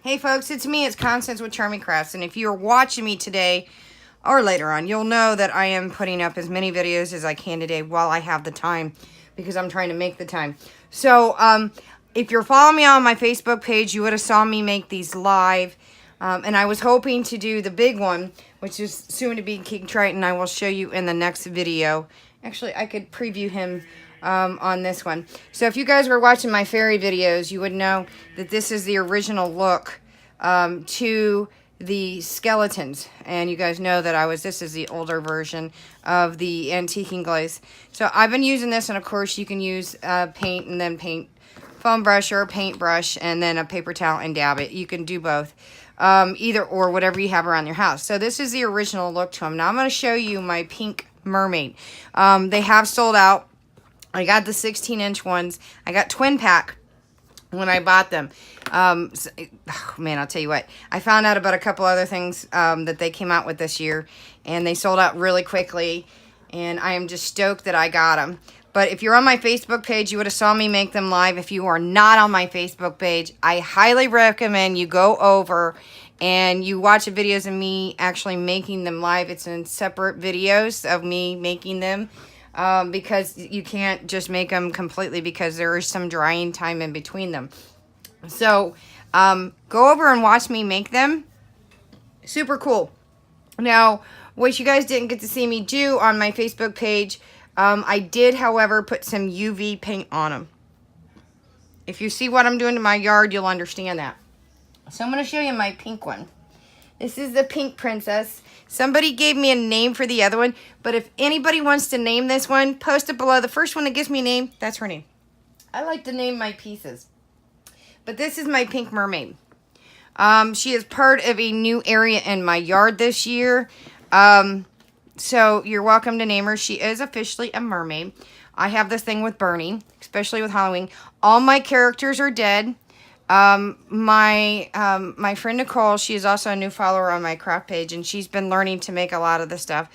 Hey folks, it's me, it's Constance with Charming Crafts, and if you're watching me today or later on, you'll know that I am putting up as many videos as I can today while I have the time, because I'm trying to make the time. So, if you're following me on my Facebook page, you would have saw me make these live, and I was hoping to do the big one, which is soon to be King Triton. I will show you in the next video. Actually, I could preview him on this one. So if you guys were watching my fairy videos, you would know that this is the original look to the skeletons. And you guys know that this is the older version of the antiquing glaze. So I've been using this, and of course you can use paint and then paint foam brush or a paintbrush and then a paper towel and dab it. You can do both. Either or, whatever you have around your house. So this is the original look to them. Now I'm going to show you my pink mermaid. They have sold out. I got the 16-inch ones. I got twin pack when I bought them. Oh man, I'll tell you what. I found out about a couple other things that they came out with this year, and they sold out really quickly, and I am just stoked that I got them. But if you're on my Facebook page, you would have saw me make them live. If you are not on my Facebook page, I highly recommend you go over and you watch the videos of me actually making them live. It's in separate videos of me making them. Because you can't just make them completely, because there is some drying time in between them. So, go over and watch me make them. Super cool. Now, what you guys didn't get to see me do on my Facebook page, I did, however, put some UV paint on them. If you see what I'm doing to my yard, you'll understand that. So I'm going to show you my pink one. This is the Pink Princess. Somebody gave me a name for the other one, but if anybody wants to name this one, post it below. The first one that gives me a name, that's her name. I like to name my pieces. But this is my Pink Mermaid. She is part of a new area in my yard this year. So you're welcome to name her. She is officially a mermaid. I have this thing with burning, especially with Halloween. All my characters are dead. My friend Nicole, she is also a new follower on my craft page, and she's been learning to make a lot of this stuff.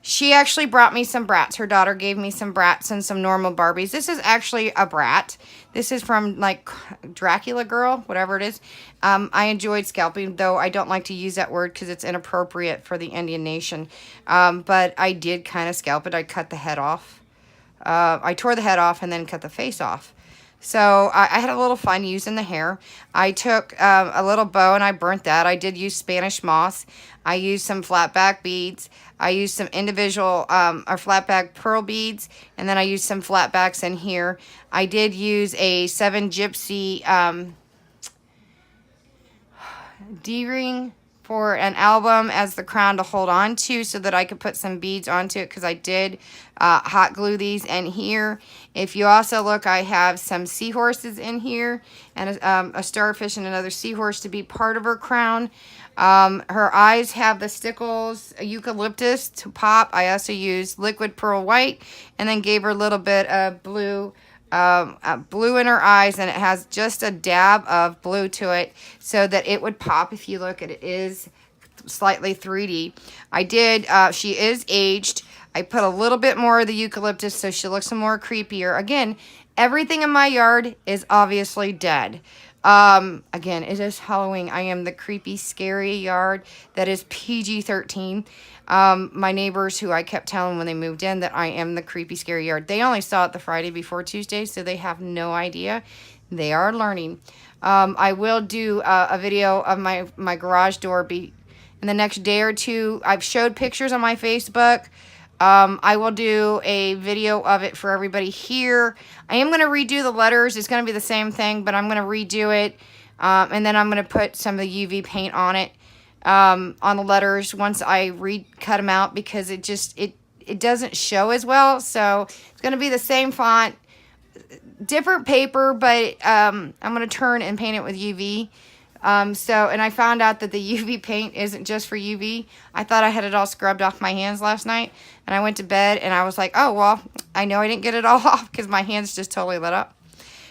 She actually brought me some brats. Her daughter gave me some brats and some normal Barbies. This is actually a brat. This is from, like, Dracula Girl, whatever it is. I enjoyed scalping, though I don't like to use that word because it's inappropriate for the Indian nation. But I did kind of scalp it. I cut the head off. I tore the head off and then cut the face off. So I had a little fun using the hair. I took a little bow and I burnt that. I did use Spanish moss. I used some flat back beads. I used some individual or flat back pearl beads. And then I used some flat backs in here. I did use a 7 Gypsy D-ring for an album as the crown to hold on to, so that I could put some beads onto it, because I did hot glue these in here. If you also look, I have some seahorses in here, and a starfish and another seahorse to be part of her crown. Her eyes have the stickles, eucalyptus to pop. I also used liquid pearl white, and then gave her a little bit of blue in her eyes, and it has just a dab of blue to it so that it would pop. If you look at it, is slightly 3D. I did, she is aged. I put a little bit more of the eucalyptus so she looks more creepier. Again, everything in my yard is obviously dead. Again, it is Halloween. I am the creepy, scary yard that is PG-13. My neighbors, who I kept telling when they moved in that I am the creepy, scary yard, they only saw it the Friday before Tuesday, so they have no idea. They are learning. I will do a video of my garage door in the next day or two. I've showed pictures on my Facebook. I will do a video of it for everybody here. I am going to redo the letters. It's going to be the same thing, but I'm going to redo it. And then I'm going to put some of the UV paint on it, on the letters, once I cut them out, because it doesn't show as well. So it's going to be the same font, different paper, but I'm going to turn and paint it with UV. And I found out that the UV paint isn't just for UV. I thought I had it all scrubbed off my hands last night, and I went to bed and I was like, oh, well, I know I didn't get it all off because my hands just totally lit up.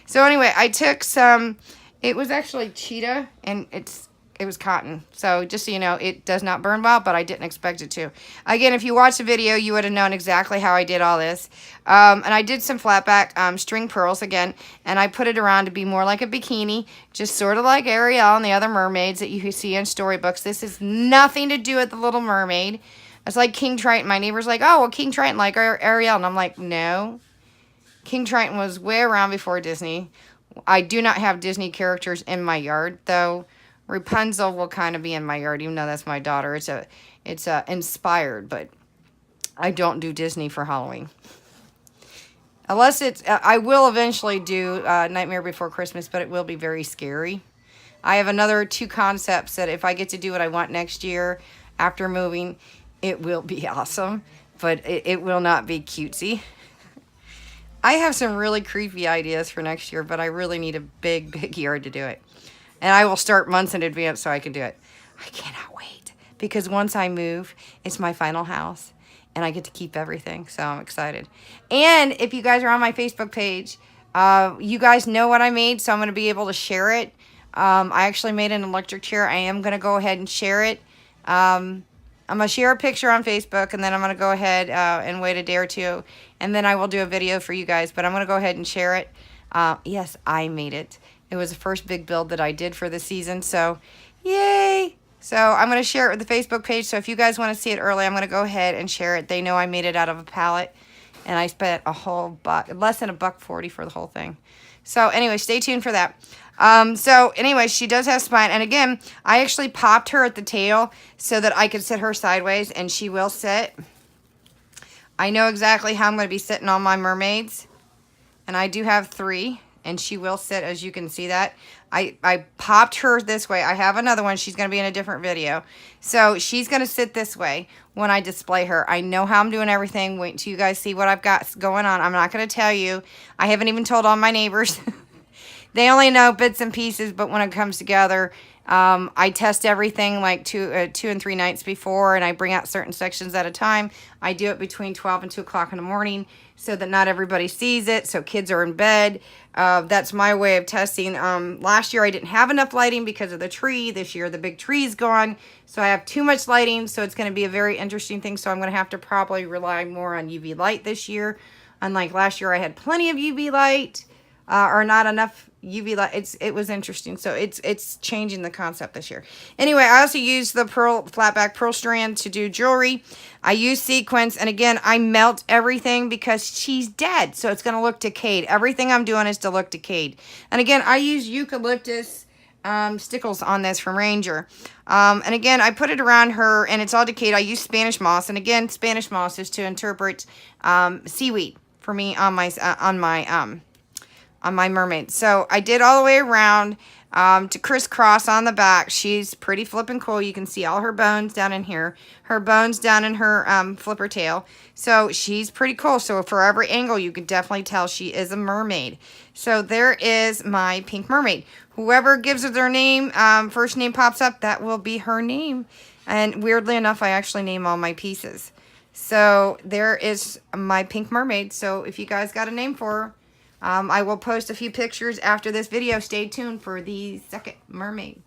So anyway, I took some, it was actually cheetah, and it's it was cotton. So just so you know, it does not burn well, but I didn't expect it to. Again, if you watched the video, you would have known exactly how I did all this. And I did some flat back string pearls again, and I put it around to be more like a bikini, just sort of like Ariel and the other mermaids that you see in storybooks. This has nothing to do with the Little Mermaid. It's like King Triton. My neighbor's like, oh, well, King Triton like Ariel. And I'm like, no. King Triton was way around before Disney. I do not have Disney characters in my yard, though. Rapunzel will kind of be in my yard, even though that's my daughter. It's inspired, but I don't do Disney for Halloween. Unless it's, I will eventually do Nightmare Before Christmas, but it will be very scary. I have another 2 concepts that if I get to do what I want next year after moving, it will be awesome, but it will not be cutesy. I have some really creepy ideas for next year, but I really need a big, big yard to do it. And I will start months in advance so I can do it. I cannot wait. Because once I move, it's my final house. And I get to keep everything. So I'm excited. And if you guys are on my Facebook page, you guys know what I made. So I'm going to be able to share it. I actually made an electric chair. I am going to go ahead and share it. I'm going to share a picture on Facebook, and then I'm going to go ahead and wait a day or two, and then I will do a video for you guys, but I'm going to go ahead and share it. Yes, I made it. It was the first big build that I did for the season, so yay! So I'm going to share it with the Facebook page, so if you guys want to see it early, I'm going to go ahead and share it. They know I made it out of a pallet, and I spent a whole less than $1.40 for the whole thing. So anyway, stay tuned for that. So anyway, she does have spine. And again, I actually popped her at the tail so that I could sit her sideways, and she will sit. I know exactly how I'm going to be sitting on my mermaids. And I do have 3, and she will sit, as you can see that. I popped her this way. I have another one. She's going to be in a different video. So she's going to sit this way when I display her. I know how I'm doing everything. Wait until you guys see what I've got going on. I'm not going to tell you. I haven't even told all my neighbors. They only know bits and pieces, but when it comes together, I test everything like 2 and 3 nights before, and I bring out certain sections at a time. I do it between 12 and 2 o'clock in the morning so that not everybody sees it, so kids are in bed. That's my way of testing. Last year I didn't have enough lighting because of the tree. This year the big tree's gone, so I have too much lighting, so it's going to be a very interesting thing. So I'm going to have to probably rely more on UV light this year. Unlike last year, I had plenty of UV light, or not enough UV light. It was interesting. So it's changing the concept this year. Anyway, I also use the flat back pearl strand to do jewelry. I use sequins, and again, I melt everything because she's dead, so it's going to look decayed. Everything I'm doing is to look decayed. And again, I use eucalyptus stickles on this from Ranger. And again, I put it around her, and it's all decayed. I use Spanish moss, and again, Spanish moss is to interpret seaweed for me on my mermaid. So I did all the way around to crisscross on the back. She's pretty flippin' cool. You can see all her bones down in here. Her bones down in her flipper tail. So she's pretty cool. So for every angle, you can definitely tell she is a mermaid. So there is my pink mermaid. Whoever gives her their name, first name pops up, that will be her name. And weirdly enough, I actually name all my pieces. So there is my pink mermaid. So if you guys got a name for her, I will post a few pictures after this video. Stay tuned for the second mermaid.